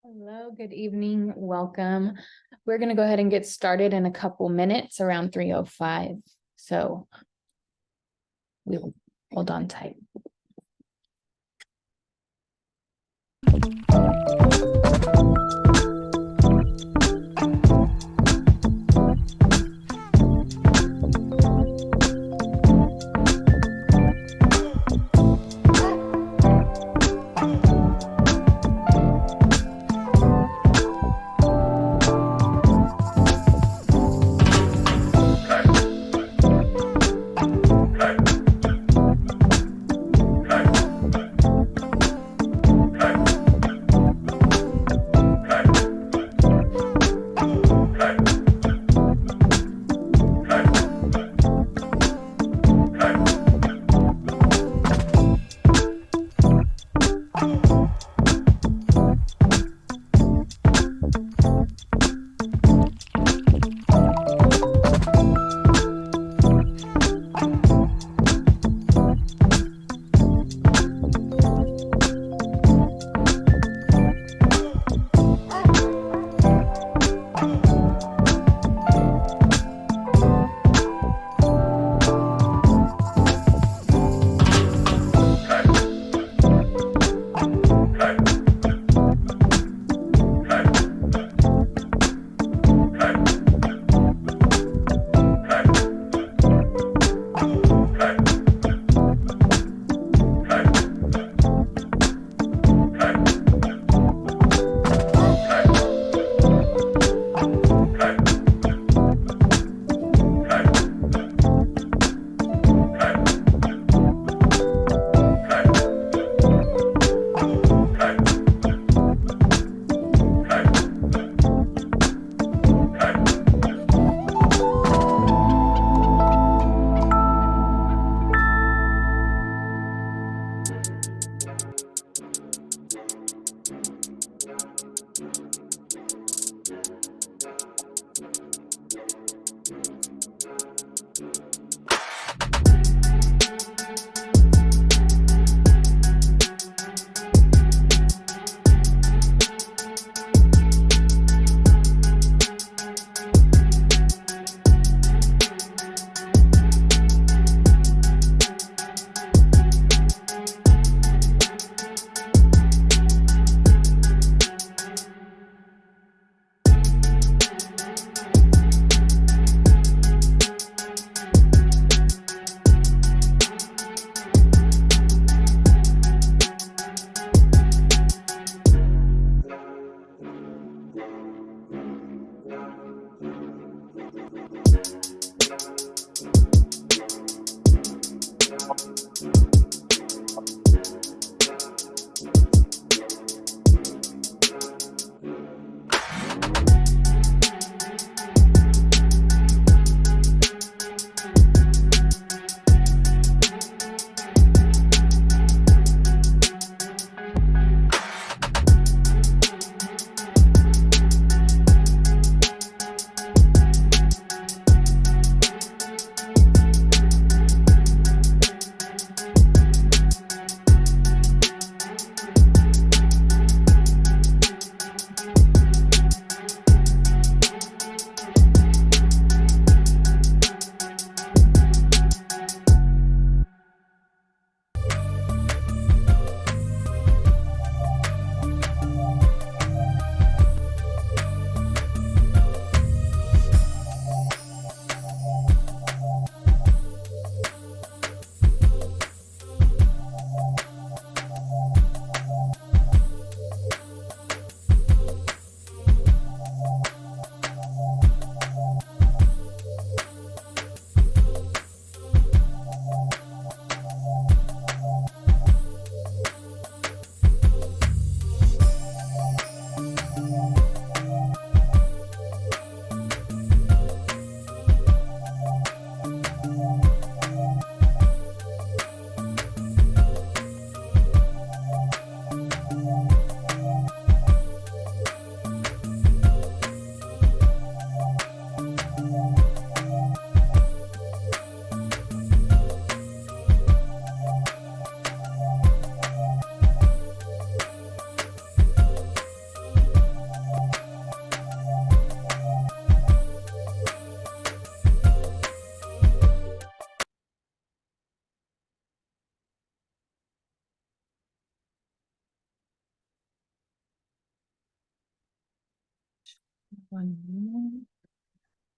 Hello, good evening. Welcome. We're going to go ahead and get started in a couple minutes around 3:05. So we'll hold on tight.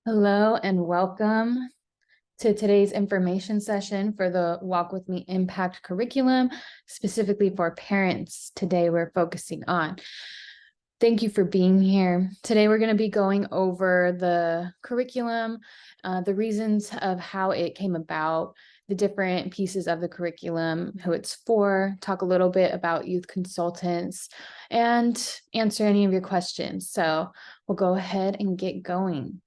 Hello and welcome to today's information session for the Walk With Me Impact curriculum, specifically for parents. Today we're focusing on. Thank you for being here. Today we're going to be going over the curriculum, the reasons of how it came about, the different pieces of the curriculum, who it's for, talk a little bit about youth consultants, and answer any of your questions. So we'll go ahead and get going.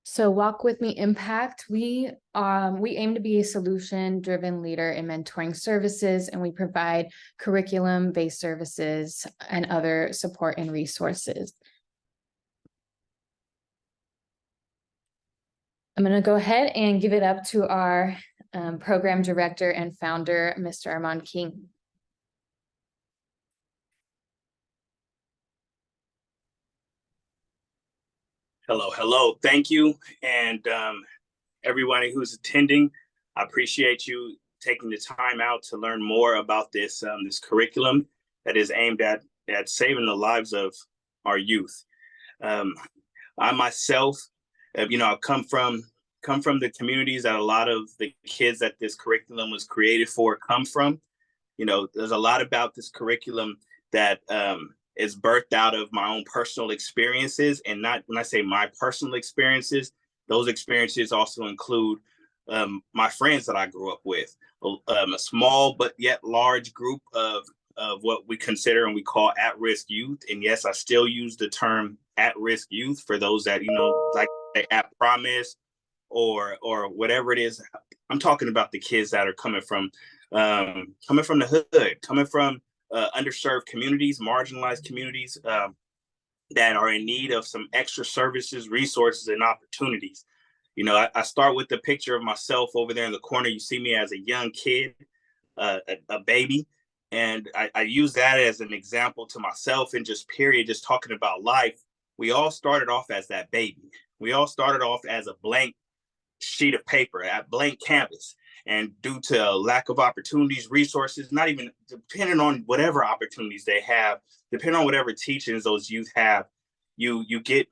So Walk With Me Impact, we aim to be a solution-driven leader in mentoring services, and we provide curriculum-based services and other support and resources. I'm going to go ahead and give it up to our program director and founder, Mr. Armand King. Hello. Thank you. And everybody who's attending, I appreciate you taking the time out to learn more about this curriculum that is aimed at saving the lives of our youth. I myself, I've come from the communities that a lot of the kids that this curriculum was created for come from. There's a lot about this curriculum that is birthed out of my own personal experiences. And not when I say my personal experiences, those experiences also include my friends that I grew up with, a small but yet large group of what we consider and we call at-risk youth. And yes, I still use the term at-risk youth for those that, like at promise or whatever it is. I'm talking about the kids that are coming from the hood, coming from underserved communities, marginalized communities that are in need of some extra services, resources, and opportunities. I start with the picture of myself over there in the corner. You see me as a young kid, a baby. And I use that as an example to myself and just talking about life. We all started off as that baby. We all started off as a blank sheet of paper, at blank canvas. And due to lack of opportunities, resources, not even depending on whatever opportunities they have, depending on whatever teachings those youth have, you get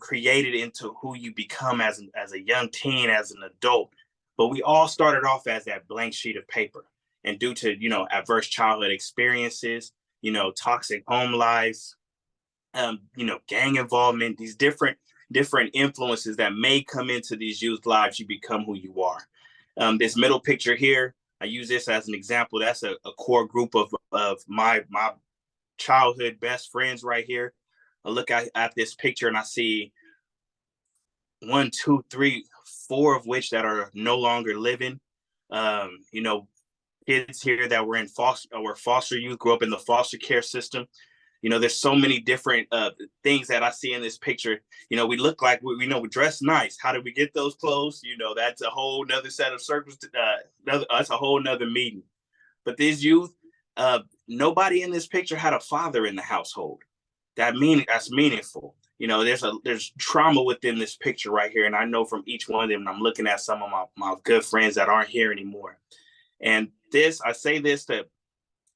created into who you become as a young teen, as an adult. But we all started off as that blank sheet of paper. And due to, adverse childhood experiences, toxic home lives, gang involvement, these different influences that may come into these youth lives, you become who you are. This middle picture here, I use this as an example. That's a core group of my childhood best friends right here. I look at this picture and I see 1, 2, 3, 4 of which that are no longer living. Kids here that were in foster youth, grew up in the foster care system. There's so many different things that I see in this picture. We look like we dress nice. How did we get those clothes? That's a whole nother set of circumstances. That's a whole nother meeting. But these youth, nobody in this picture had a father in the household. That's meaningful. There's trauma within this picture right here, and I know from each one of them. And I'm looking at some of my good friends that aren't here anymore. And I say this to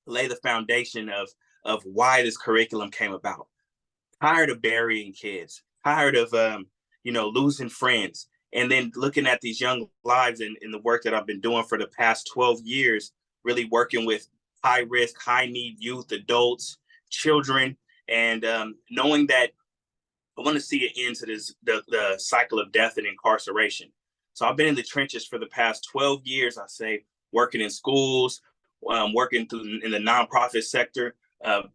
lay the foundation of why this curriculum came about. Tired of burying kids, tired of losing friends, and then looking at these young lives and the work that I've been doing for the past 12 years, really working with high risk, high need youth, adults, children, and knowing that I want to see an end to the cycle of death and incarceration. So I've been in the trenches for the past 12 years, I say, working in schools, working in the nonprofit sector,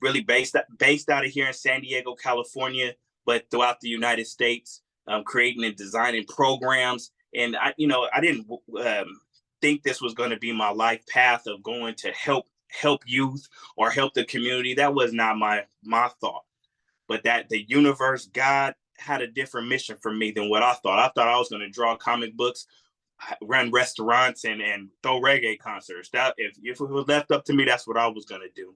really based out of here in San Diego, California, but throughout the United States, creating and designing programs. And I didn't think this was going to be my life path of going to help youth or help the community. That was not my thought, but that the universe, God, had a different mission for me than what I thought. I thought I was going to draw comic books, run restaurants, and throw reggae concerts. That if it was left up to me, that's what I was going to do.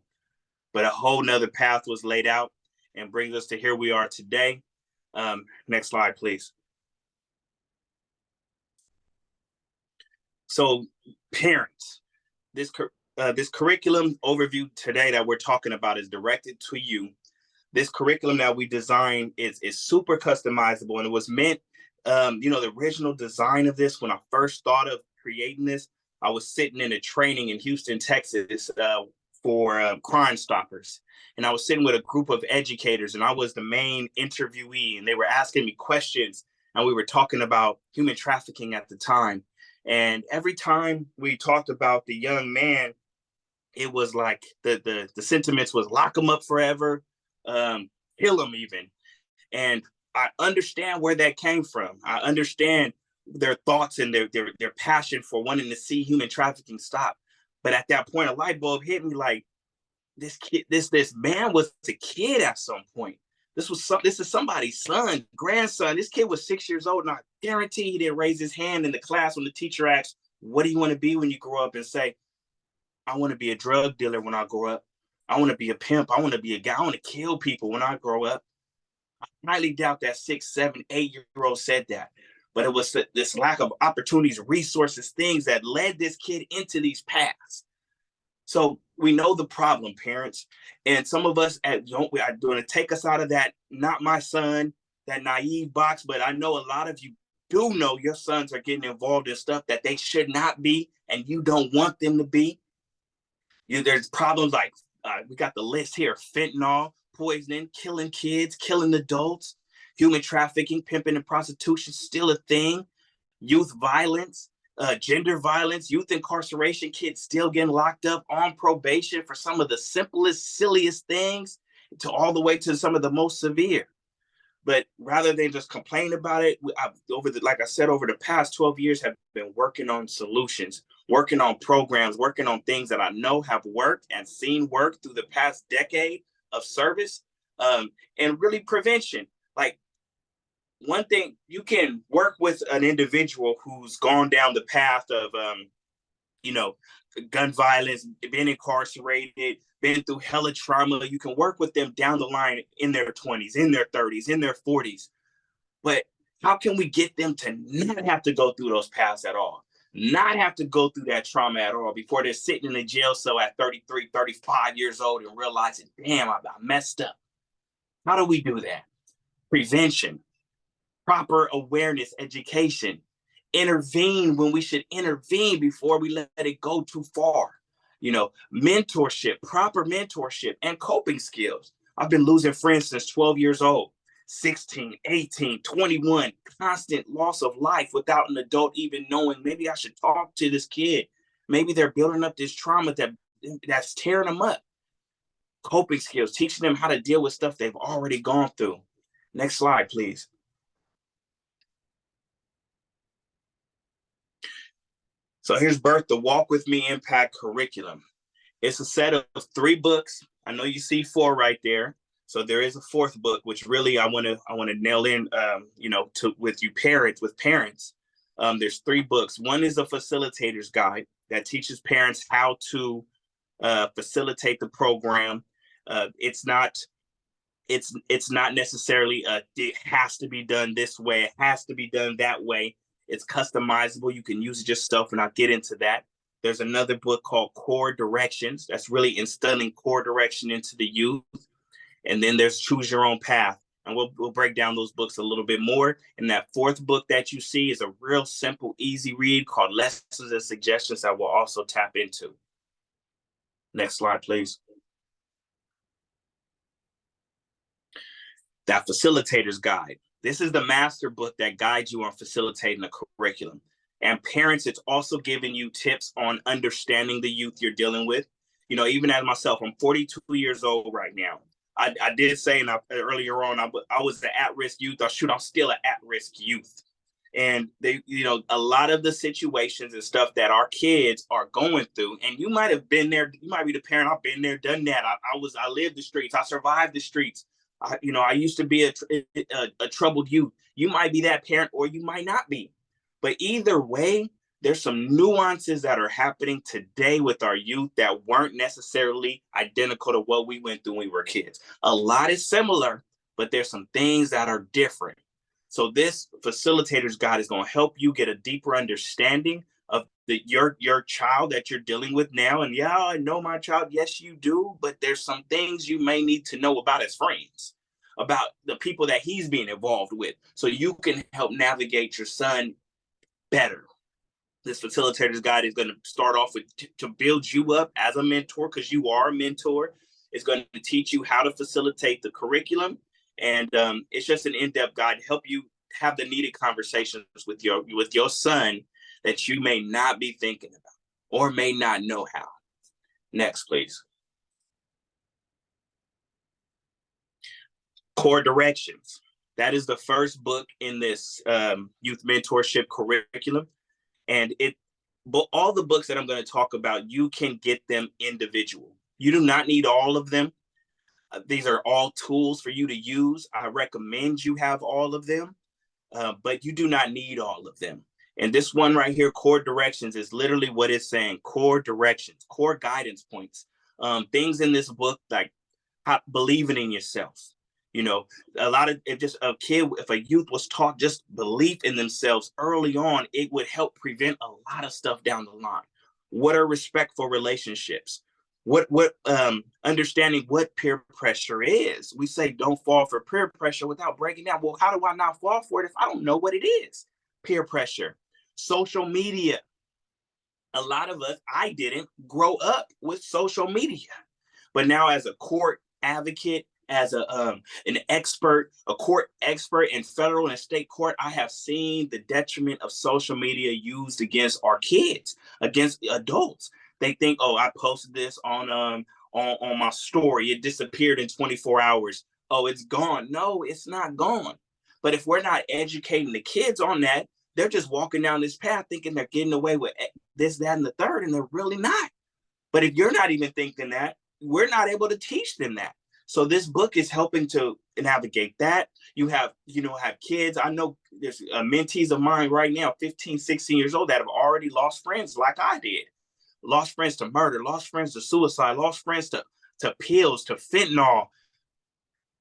But a whole nother path was laid out and brings us to here we are today. Next slide, please. So parents, this curriculum overview today that we're talking about is directed to you this curriculum that we designed is super customizable, and it was meant, the original design of this, when I first thought of creating this, I was sitting in a training in Houston, Texas, for Crime Stoppers. And I was sitting with a group of educators, and I was the main interviewee, and they were asking me questions, and we were talking about human trafficking at the time. And every time we talked about the young man, it was like the sentiments was lock him up forever, kill him even. And I understand where that came from. I understand their thoughts and their passion for wanting to see human trafficking stop. But at that point, a light bulb hit me like, this man was a kid at some point. This is somebody's son, grandson. This kid was 6 years old, and I guarantee he didn't raise his hand in the class when the teacher asked, "What do you want to be when you grow up?" and say, "I want to be a drug dealer when I grow up. I want to be a pimp. I want to be a guy. I want to kill people when I grow up." I highly doubt that 6, 7, 8-year-old said that. But it was this lack of opportunities, resources, things that led this kid into these paths. So we know the problem, parents. And some of us are going to take us out of that, not my son, that naive box. But I know a lot of you do know your sons are getting involved in stuff that they should not be, and you don't want them to be. There's problems like, we got the list here: fentanyl, poisoning, killing kids, killing adults, human trafficking, pimping, and prostitution still a thing, youth violence, gender violence, youth incarceration, kids still getting locked up on probation for some of the simplest, silliest things, to all the way to some of the most severe. But rather than just complain about it, like I said, over the past 12 years, have been working on solutions, working on programs, working on things that I know have worked and seen work through the past decade of service, and really prevention. Like, one thing, you can work with an individual who's gone down the path of, gun violence, been incarcerated, been through hella trauma. You can work with them down the line in their 20s, in their 30s, in their 40s. But how can we get them to not have to go through those paths at all? Not have to go through that trauma at all before they're sitting in a jail cell at 33, 35 years old and realizing, damn, I messed up. How do we do that? Prevention, proper awareness, education, intervene when we should intervene before we let it go too far. Mentorship, proper mentorship, and coping skills. I've been losing friends since 12 years old, 16, 18, 21, constant loss of life without an adult even knowing, maybe I should talk to this kid. Maybe they're building up this trauma that's tearing them up. Coping skills, teaching them how to deal with stuff they've already gone through. Next slide, please. So here's Birth, the Walk With Me Impact Curriculum. It's a set of 3 books. I know you see 4 right there. So there is a 4th book, which really I want to nail in, with parents. There's 3 books. One is a facilitator's guide that teaches parents how to facilitate the program. It's not necessarily it has to be done this way. It has to be done that way. It's customizable. You can use it yourself, and I'll get into that. There's another book called Core Directions that's really instilling core direction into the youth. And then there's Choose Your Own Path. And we'll break down those books a little bit more. And that 4th book that you see is a real simple, easy read called Lessons and Suggestions that we'll also tap into. Next slide, please. That facilitator's guide. This is the master book that guides you on facilitating a curriculum. And parents, it's also giving you tips on understanding the youth you're dealing with. Even as myself, I'm 42 years old right now. I did say earlier on, I was an at-risk youth. I'm still an at-risk youth. And a lot of the situations and stuff that our kids are going through, and you might have been there. You might be the parent. I've been there, done that. I lived the streets. I survived the streets. I used to be a troubled youth. You might be that parent, or you might not be. But either way, there's some nuances that are happening today with our youth that weren't necessarily identical to what we went through when we were kids. A lot is similar, but there's some things that are different. So this facilitator's guide is going to help you get a deeper understanding of your child that you're dealing with now. And yeah, I know my child. Yes, you do. But there's some things you may need to know about his friends, about the people that he's being involved with, so you can help navigate your son better. This facilitator's guide is going to start off with to build you up as a mentor, because you are a mentor. It's going to teach you how to facilitate the curriculum. And it's just an in-depth guide to help you have the needed conversations with your son that you may not be thinking about or may not know how. Next, please. Core Directions. That is the first book in this youth mentorship curriculum. And but all the books that I'm going to talk about, you can get them individual. You do not need all of them. These are all tools for you to use. I recommend you have all of them, but you do not need all of them. And this one right here, Core Directions, is literally what it's saying. Core directions, core guidance points. Things in this book like believing in yourself. You know, a lot of, if a youth was taught just belief in themselves early on, it would help prevent a lot of stuff down the line. What are respectful relationships? What understanding what peer pressure is. We say don't fall for peer pressure without breaking down. Well, how do I not fall for it if I don't know what it is? Peer pressure, social media. A lot of us, I didn't grow up with social media, but now as a court advocate, as an expert, a court expert in federal and state court, I have seen the detriment of social media used against our kids, against adults. They think, oh, I posted this on my story. It disappeared in 24 hours. Oh, it's gone. No, it's not gone. But if we're not educating the kids on that, they're just walking down this path thinking they're getting away with this, that, and the third, and they're really not. But if you're not even thinking that, we're not able to teach them that. So this book is helping to navigate that. You have kids. I know there's mentees of mine right now, 15, 16 years old, that have already lost friends like I did. Lost friends to murder, lost friends to suicide, lost friends to pills, to fentanyl.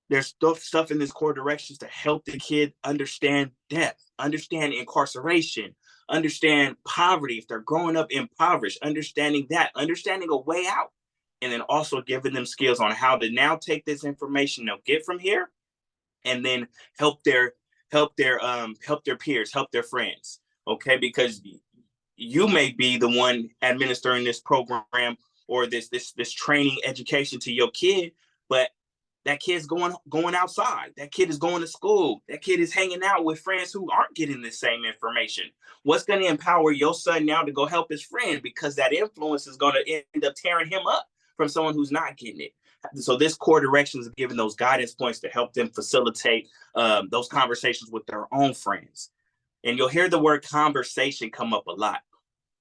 There's stuff in this Core Directions to help the kid understand death, understand incarceration, understand poverty if they're growing up impoverished, understanding a way out. And then also giving them skills on how to now take this information they'll get from here and then help their peers, help their friends. Okay, because you may be the one administering this program or this training education to your kid, but that kid's going outside. That kid is going to school. That kid is hanging out with friends who aren't getting the same information. What's going to empower your son now to go help his friend? Because that influence is going to end up tearing him up from someone who's not getting it. So this Core Directions is giving those guidance points to help them facilitate those conversations with their own friends. And you'll hear the word conversation come up a lot.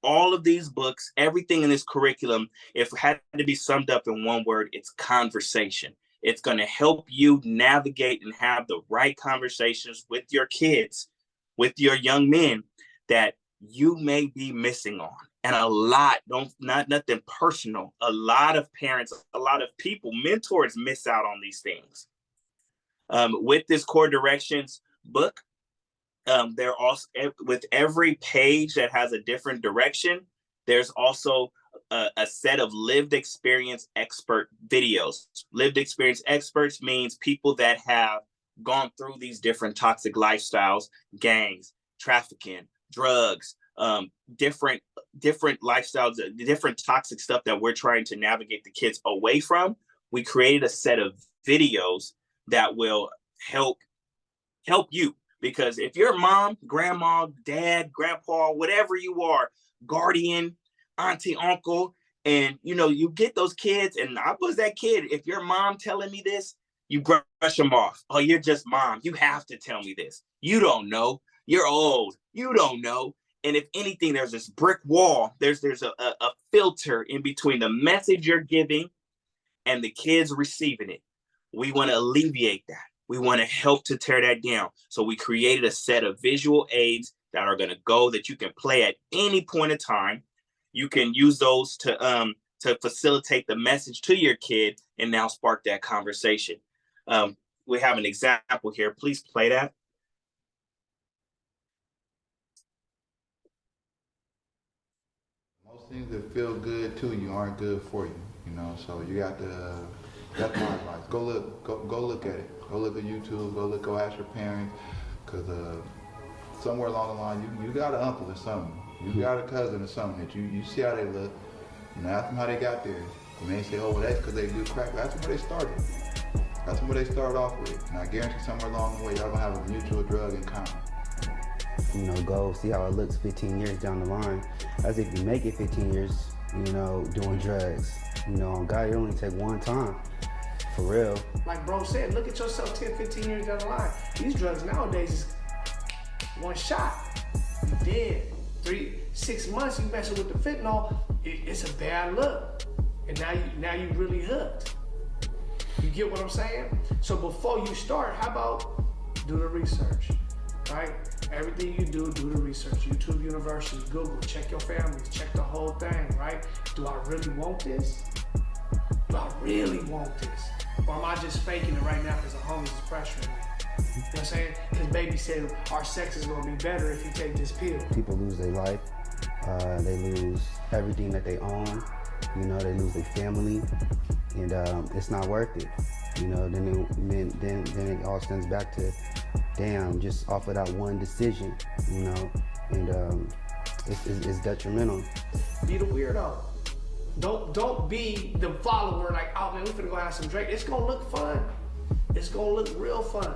All of these books, everything in this curriculum, if it had to be summed up in one word, it's conversation. It's going to help you navigate and have the right conversations with your kids, with your young men that you may be missing on. And a lot, nothing personal. A lot of parents, a lot of people, mentors miss out on these things. With this Core Directions book, there also, with every page that has a different direction, there's also a set of lived experience expert videos. Lived experience experts means people that have gone through these different toxic lifestyles, gangs, trafficking, drugs, different lifestyles, different toxic stuff that we're trying to navigate the kids away from. We created a set of videos that will help you. Because if your mom, grandma, dad, grandpa, whatever you are, guardian, auntie, uncle, and you get those kids, and I was that kid. If your mom telling me this, you brush them off. Oh, you're just mom. You have to tell me this. You don't know. You're old. You don't know. And if anything, there's this brick wall. There's a filter in between the message you're giving and the kids receiving it. We want to alleviate that. We want to help to tear that down. So we created a set of visual aids that are going to go that you can play at any point in time. You can use those to facilitate the message to your kid and now spark that conversation. We have an example here. Please play that. things that feel good to you aren't good for you. You know, so you got to. That's my advice. Go look at it. Go look at YouTube. Go ask your parents, cause somewhere along the line you got an uncle or something. You got a cousin or something that you see how they look. You know, ask them how they got there. And they say, oh, well, that's because they do crack. That's where they started. That's what they start off with. And I guarantee somewhere along the way, y'all gonna have a mutual drug in common. You know, go see how it looks 15 years down the line. As if you make it 15 years, you know, doing drugs. You know, on God, you only take one time. For real. Like bro said, look at yourself 10, 15 years down the line. These drugs nowadays is one shot. You dead. 6 months you messing with the fentanyl, it's a bad look. And now you really hooked. You get what I'm saying? So before you start, how about do the research, right? Everything you do the research. YouTube University, Google, check your families, check the whole thing, right? Do I really want this? Do I really want this? Or am I just faking it right now because the homies is pressuring me? You know what I'm saying? Because baby said our sex is gonna be better if you take this pill. People lose their life. They lose everything that they own. You know, they lose their family, and it's not worth it. You know, then it all stems back to, damn, just off of that one decision. You know, and it's detrimental. Be the weirdo. Don't be the follower like, oh man, we finna go have some drink. It's gonna look fun. It's gonna look real fun.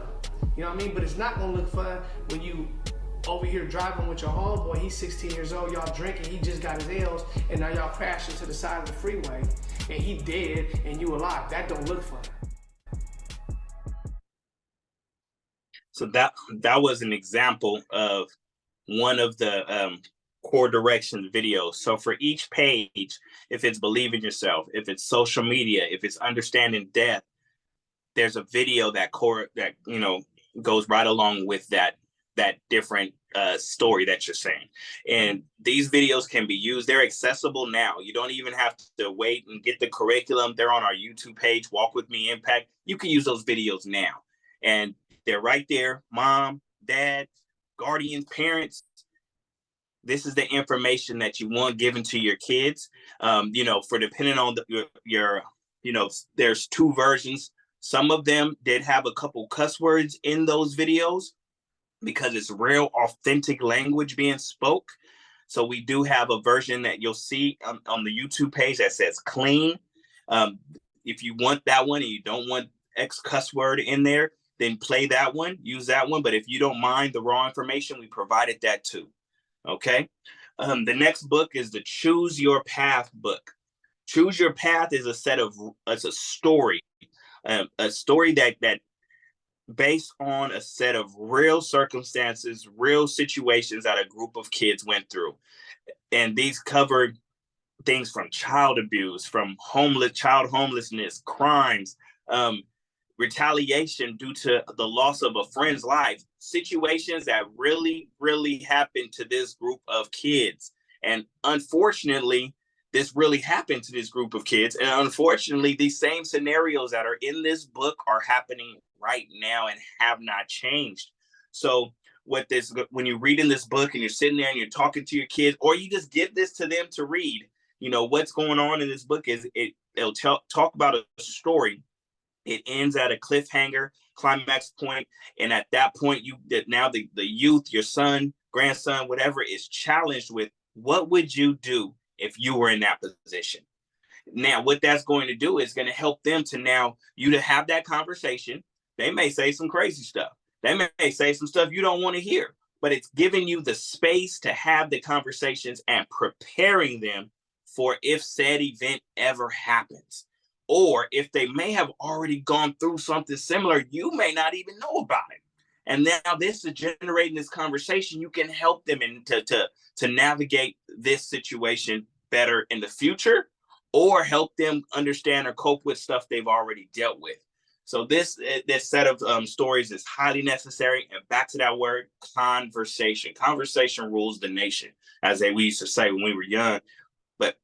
You know what I mean? But it's not gonna look fun when you over here driving with your homeboy. He's 16 years old, y'all drinking, he just got his L's, and now y'all crashing to the side of the freeway, and he dead, and you alive. That don't look fun. So that was an example of one of the core directions videos. So for each page, if it's believe in yourself, if it's social media, if it's understanding death, there's a video that you know goes right along with that different story that you're saying. And these videos can be used. They're accessible now. You don't even have to wait and get the curriculum. They're on our YouTube page, Walk With Me Impact. You can use those videos now. And they're right there. Mom, dad, guardians, parents. This is the information that you want given to your kids. You know, for depending on your you know, there's two versions. Some of them did have a couple cuss words in those videos because it's real authentic language being spoke. So we do have a version that you'll see on the YouTube page that says clean. If you want that one and you don't want X cuss word in there, then play that one, use that one. But if you don't mind the raw information, we provided that too. Okay. The next book is the Choose Your Path book. Choose Your Path is it's a story that based on a set of real circumstances, real situations that a group of kids went through. And these covered things from child abuse, from child homelessness, crimes, retaliation due to the loss of a friend's life, situations that really, really happened to this group of kids. And unfortunately, this really happened to this group of kids. And unfortunately, these same scenarios that are in this book are happening right now and have not changed. So when you're reading this book and you're sitting there and you're talking to your kids, or you just give this to them to read, you know, what's going on in this book is it'll talk about a story. It ends at a cliffhanger, climax point, and at that point, now the youth, your son, grandson, whatever, is challenged with, what would you do if you were in that position? Now, what that's going to do is going to help them to have that conversation. They may say some crazy stuff. They may say some stuff you don't want to hear, but it's giving you the space to have the conversations and preparing them for if said event ever happens. Or if they may have already gone through something similar, you may not even know about it. And now this is generating this conversation. You can help them to navigate this situation better in the future, or help them understand or cope with stuff they've already dealt with. So this set of stories is highly necessary. And back to that word, conversation. Conversation rules the nation, as we used to say when we were young. But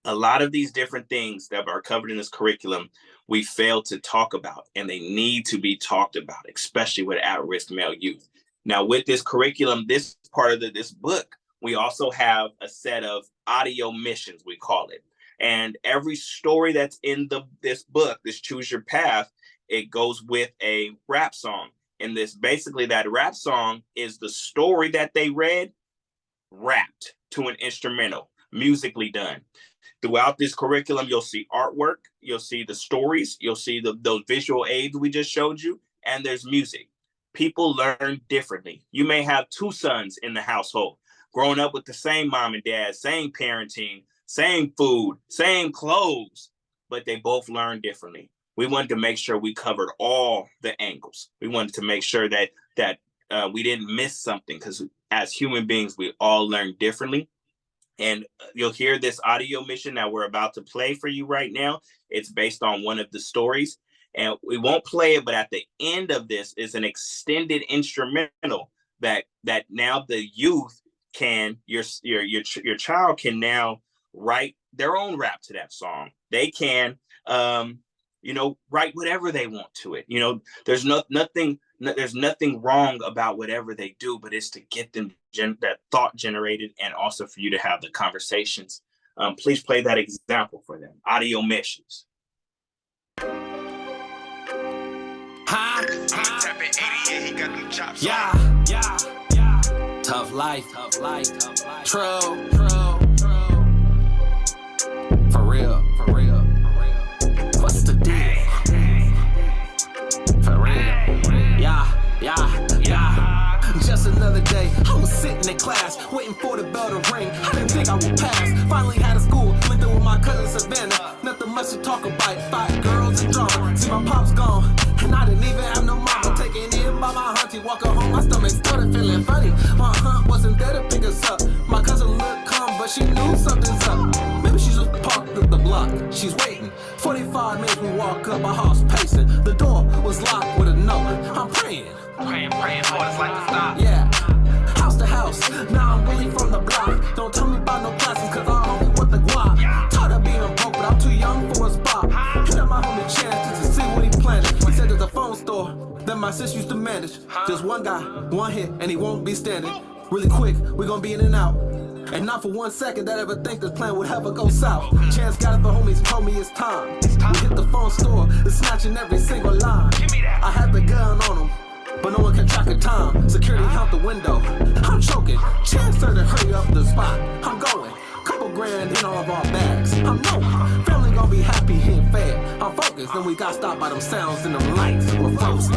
a lot of these different things that are covered in this curriculum, we fail to talk about, and they need to be talked about, especially with at-risk male youth. Now, with this curriculum, this part of this book we also have a set of audio missions, we call it. And every story that's in this book, this Choose Your Path, it goes with a rap song. And this basically, that rap song is the story that they read wrapped to an instrumental, musically done. Throughout this curriculum, you'll see artwork, you'll see the stories, you'll see those visual aids we just showed you, and there's music. People learn differently. You may have two sons in the household, growing up with the same mom and dad, same parenting, same food, same clothes, but they both learn differently. We wanted to make sure we covered all the angles. We wanted to make sure that we didn't miss something, because as human beings, we all learn differently. And you'll hear this audio mission that we're about to play for you right now. It's based on one of the stories, and we won't play it, but at the end of this is an extended instrumental that now the youth can, your child can now write their own rap to that song. They can, write whatever they want to it. There's nothing wrong about whatever they do, but it's to get them that thought generated, and also for you to have the conversations. Please play that example for them. Audio missions. Yeah. Tough life. True. For real. What's the deal? For real. Yeah. Just another day, I was sitting in class, waiting for the bell to ring. I didn't think I would pass. Finally had a school, went there with my cousin Savannah. Nothing much to talk about, 5 girls and drama. See, my pop's gone, and I didn't even have no mama. Taken in by my auntie, walking home, my stomach started feeling funny. My aunt wasn't there to pick us up. My cousin looked calm, but she knew something's up. Maybe she just parked at the block. She's waiting. 45 minutes we walk up, my heart's pacing. The door was locked with a note. I'm praying for this life to stop. Yeah, house to house. Now I'm really from the block. Don't tell me about no classes, cause I only want the guap. Tired of being broke, but I'm too young for a spot. Hit up my homie Chance to see what he planning. He said there's a phone store that my sis used to manage. Just one guy, one hit, and he won't be standing. Really quick, we gonna be in and out. And not for 1 second that I ever think this plan would ever go south. Chance got it, the homies told me it's time. We hit the phone store, they're snatching every single line. I had the gun on him, but no one can track the time. Security out the window, I'm choking. Chance said to hurry up the spot. I'm going, couple grand in all of our bags. I'm knowing, family gonna be happy and fed. I'm focused, then we got stopped by them sounds and them lights were frozen.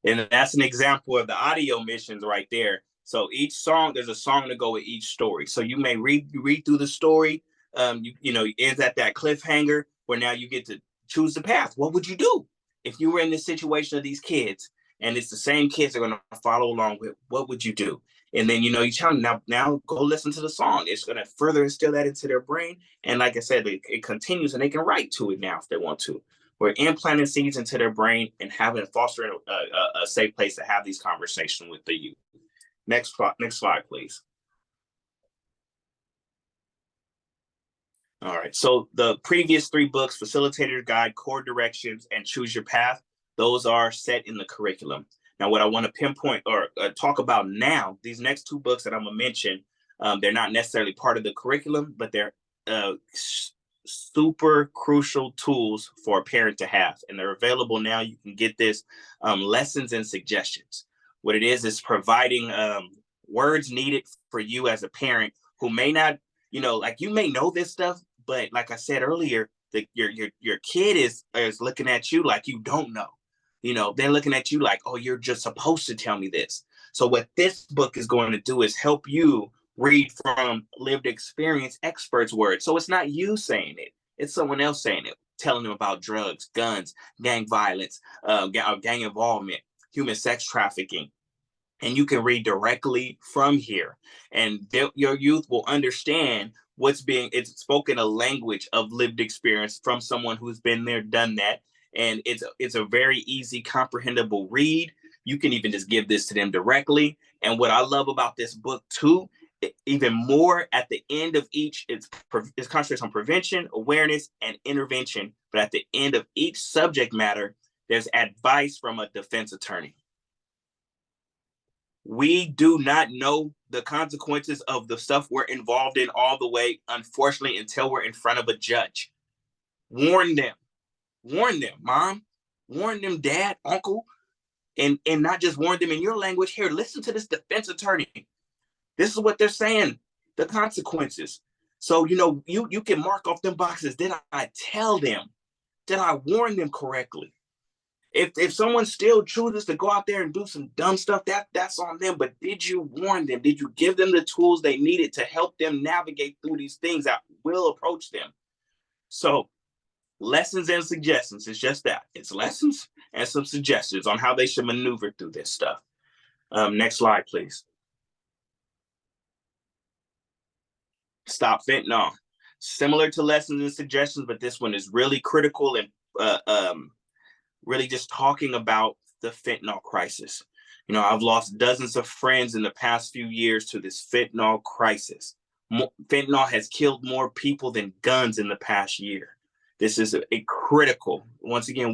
And that's an example of the audio missions right there. So each song, there's a song to go with each story. So you may read through the story. It ends at that cliffhanger where now you get to choose the path. What would you do if you were in the situation of these kids, and it's the same kids that are going to follow along with? What would you do? And then, you tell them now go listen to the song. It's going to further instill that into their brain. And like I said, it continues, and they can write to it now if they want to. We're implanting seeds into their brain and fostering a safe place to have these conversations with the youth. Next slide, please. All right. So the previous 3 books, Facilitator Guide, Core Directions, and Choose Your Path, those are set in the curriculum. Now, what I want to pinpoint or talk about now, these next 2 books that I'm going to mention, they're not necessarily part of the curriculum, but they're super crucial tools for a parent to have, and they're available now. You can get this lessons and suggestions. What it is providing words needed for you as a parent who may not, like you may know this stuff, but like I said earlier, your kid is looking at you like you don't know. They're looking at you like, oh, you're just supposed to tell me this. So what this book is going to do is help you read from lived experience experts' words. So it's not you saying it, it's someone else saying it, telling them about drugs, guns, gang violence, gang involvement, human sex trafficking. And you can read directly from here, and your youth will understand it's spoken a language of lived experience from someone who's been there, done that. And it's a very easy, comprehensible read. You can even just give this to them directly. And what I love about this book too, even more at the end of each, it's concentrates on prevention, awareness, and intervention. But at the end of each subject matter, there's advice from a defense attorney. We do not know the consequences of the stuff we're involved in all the way, unfortunately, until we're in front of a judge. Warn them, mom, warn them, dad, uncle, and not just warn them in your language. Here, listen to this defense attorney. This is what they're saying, the consequences. So, you can mark off them boxes. Did I tell them? Did I warn them correctly? If someone still chooses to go out there and do some dumb stuff, that's on them. But did you warn them? Did you give them the tools they needed to help them navigate through these things that will approach them? So lessons and suggestions, it's just that. It's lessons and some suggestions on how they should maneuver through this stuff. Next slide, please. Stop fentanyl. Similar to lessons and suggestions, but this one is really critical and really just talking about the fentanyl crisis. I've lost dozens of friends in the past few years to this fentanyl crisis. Fentanyl has killed more people than guns in the past year. This is a critical. Once again,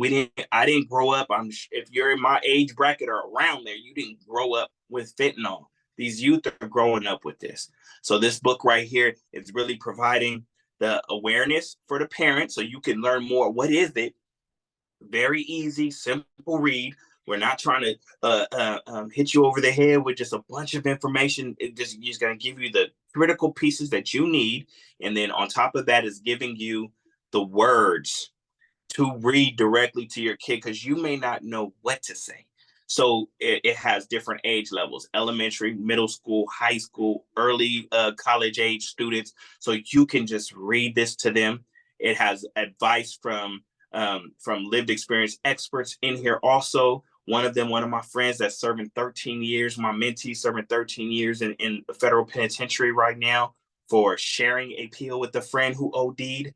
I didn't grow up. If you're in my age bracket or around there, you didn't grow up with fentanyl. These youth are growing up with this. So this book right here is really providing the awareness for the parents so you can learn more. What is it? Very easy, simple read. We're not trying to hit you over the head with just a bunch of information. It's going to give you the critical pieces that you need. And then on top of that is giving you the words to read directly to your kid, because you may not know what to say. So it has different age levels: elementary, middle school, high school, early college age students. So you can just read this to them. It has advice from lived experience experts in here also. One of my friends that's serving 13 years, my mentee serving 13 years in the federal penitentiary right now for sharing a pill with a friend who OD'd.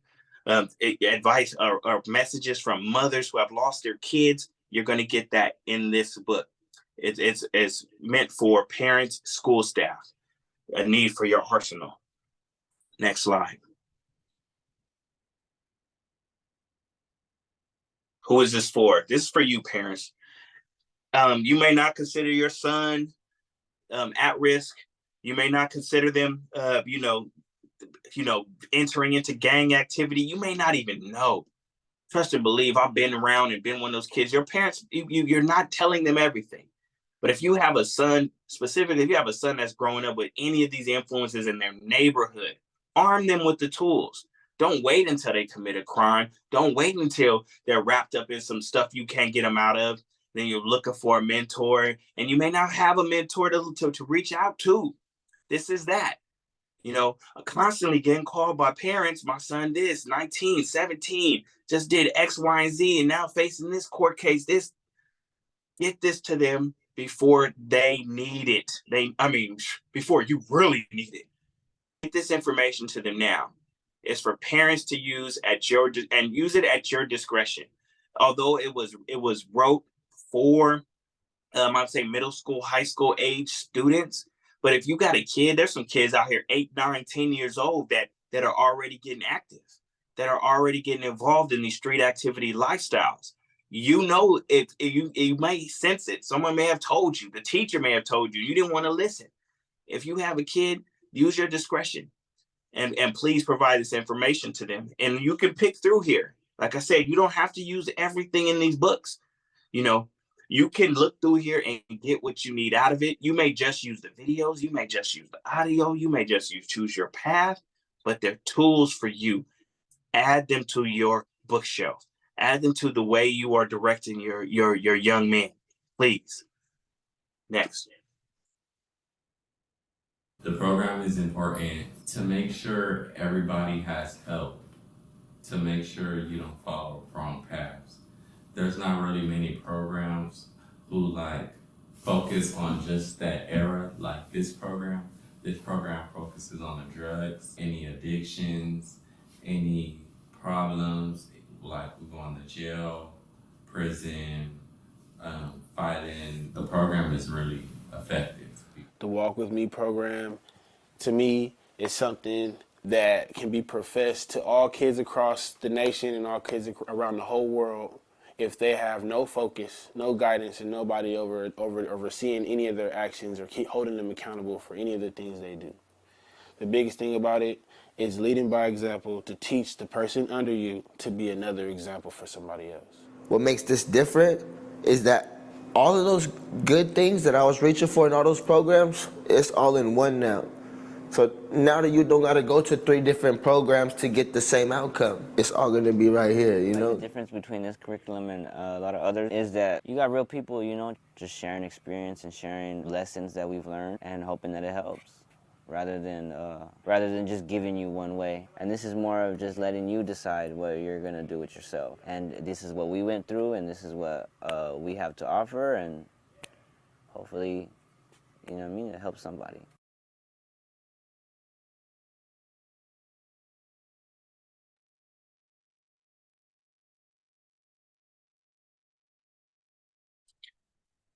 Advice or messages from mothers who have lost their kids. You're going to get that in this book. It's meant for parents, school staff, a need for your arsenal. Next slide. Who is this for? This is for you, parents. You may not consider your son at risk. You may not consider them, entering into gang activity. You may not even know. Trust and believe, I've been around and been one of those kids. Your parents, you're not telling them everything. But if you have a son, specifically, if you have a son that's growing up with any of these influences in their neighborhood, arm them with the tools. Don't wait until they commit a crime. Don't wait until they're wrapped up in some stuff you can't get them out of. Then you're looking for a mentor, and you may not have a mentor to reach out to. This is that. Constantly getting called by parents. My son this, 19, 17, just did X, Y, and Z, and now facing this court case. Get this to them before they need it. Before you really need it. Get this information to them now. It's for parents to use use it at your discretion. Although it was wrote for, I'd say middle school, high school age students. But if you got a kid, there's some kids out here, 8, 9, 10 years old that are already getting active, that are already getting involved in these street activity lifestyles. If you may sense it. Someone may have told you, the teacher may have told you, you didn't want to listen. If you have a kid, use your discretion and please provide this information to them. And you can pick through here. Like I said, you don't have to use everything in these books. You can look through here and get what you need out of it. You may just use the videos. You may just use the audio. You may just choose your path, but they're tools for you. Add them to your bookshelf. Add them to the way you are directing your young men, please. Next. The program is important to make sure everybody has help, to make sure you don't follow wrong paths. There's not really many programs who focus on just that era like this program. This program focuses on the drugs, any addictions, any problems, like we're going to jail, prison, fighting. The program is really effective. The Walk With Me program to me, is something that can be professed to all kids across the nation and all kids around the whole world if they have no focus, no guidance, and nobody overseeing any of their actions or keep holding them accountable for any of the things they do. The biggest thing about it is leading by example to teach the person under you to be another example for somebody else. What makes this different is that all of those good things that I was reaching for in all those programs, it's all in one now. So now that you don't got to go to 3 different programs to get the same outcome, it's all going to be right here, you know? The difference between this curriculum and a lot of others is that you got real people, you know, just sharing experience and sharing lessons that we've learned and hoping that it helps, rather than just giving you one way. And this is more of just letting you decide what you're going to do with yourself. And this is what we went through, and this is what we have to offer, and hopefully, you know what I mean, it helps somebody.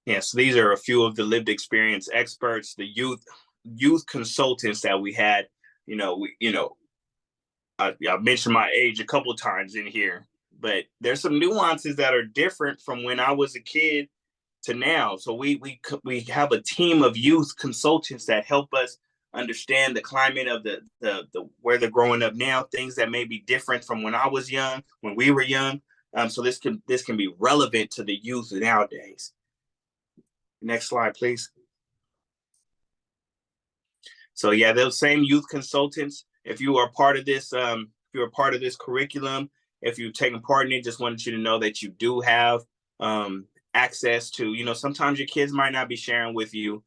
Yes, these are a few of the lived experience experts, the youth consultants that we had. I mentioned my age a couple of times in here, but there's some nuances that are different from when I was a kid to now. So we have a team of youth consultants that help us understand the climate of the where they're growing up now, things that may be different from when I was young, when we were young. So this can be relevant to the youth nowadays. Next slide, please. So yeah, those same youth consultants, if you are part of this, curriculum, if you've taken part in it, just wanted you to know that you do have access to, sometimes your kids might not be sharing with you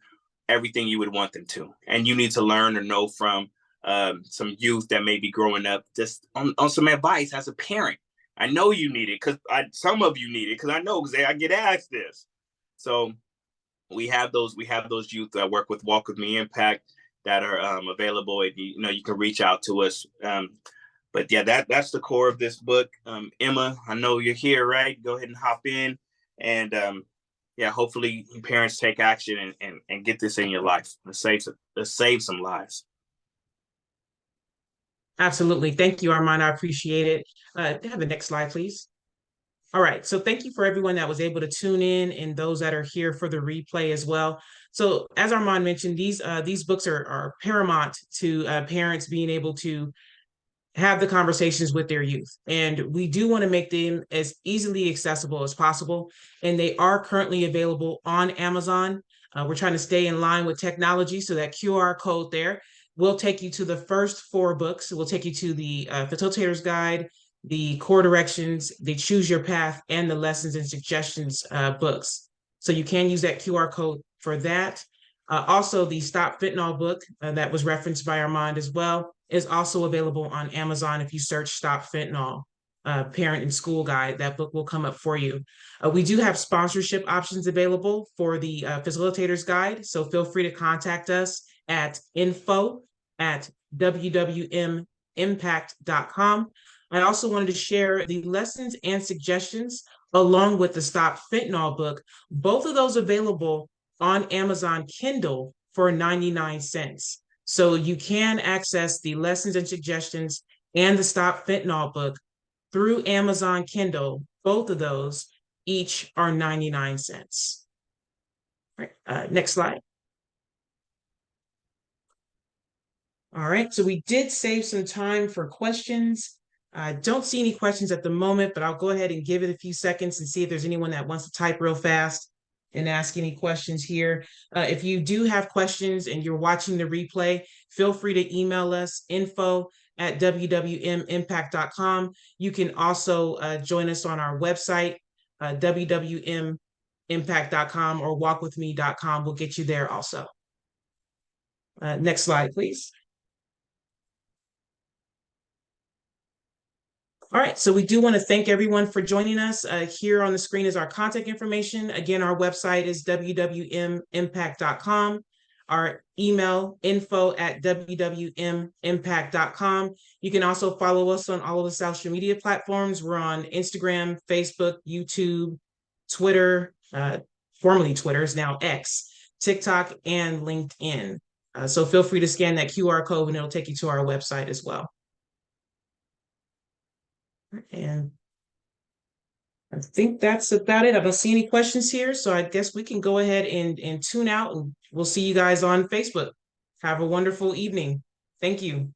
everything you would want them to. And you need to learn or know from some youth that may be growing up just on some advice as a parent. I know you need it because some of you need it because I know because I get asked this. So we have those youth that work with Walk With Me Impact that are available, and you can reach out to us. But yeah, that's the core of this book. Emma, I know you're here, right? Go ahead and hop in, and hopefully parents take action and get this in your life. Let's save some lives. Absolutely. Thank you, Armand. I appreciate it. Have the next slide, please. All right, so thank you for everyone that was able to tune in and those that are here for the replay as well. So as Armand mentioned, these books are paramount to parents being able to have the conversations with their youth. And we do want to make them as easily accessible as possible. And they are currently available on Amazon. We're trying to stay in line with technology, so that QR code there will take you to the first 4 books. It will take you to the Facilitator's Guide, the Core Directions, the Choose Your Path, and the Lessons and Suggestions books. So you can use that QR code for that. Also, the Stop Fentanyl book that was referenced by Armand as well is also available on Amazon. If you search Stop Fentanyl Parent and School Guide, that book will come up for you. We do have sponsorship options available for the Facilitator's Guide, so feel free to contact us at info@wwmimpact.com. I also wanted to share the lessons and suggestions along with the Stop Fentanyl book, both of those available on Amazon Kindle for 99 cents. So you can access the lessons and suggestions and the Stop Fentanyl book through Amazon Kindle. Both of those each are 99 cents. All right, next slide. All right, so we did save some time for questions. I don't see any questions at the moment, but I'll go ahead and give it a few seconds and see if there's anyone that wants to type real fast and ask any questions here. If you do have questions and you're watching the replay, feel free to email us, info@wwmimpact.com. You can also join us on our website, wwmimpact.com or walkwithme.com. We'll get you there also. Next slide, please. All right, so we do want to thank everyone for joining us. Here on the screen is our contact information. Again, our website is wwmimpact.com. Our email, info@wwmimpact.com. You can also follow us on all of the social media platforms. We're on Instagram, Facebook, YouTube, Twitter, formerly Twitter is now X, TikTok, and LinkedIn. So feel free to scan that QR code and it'll take you to our website as well. And I think that's about it. I don't see any questions here, so I guess we can go ahead and tune out, and we'll see you guys on Facebook. Have a wonderful evening. Thank you.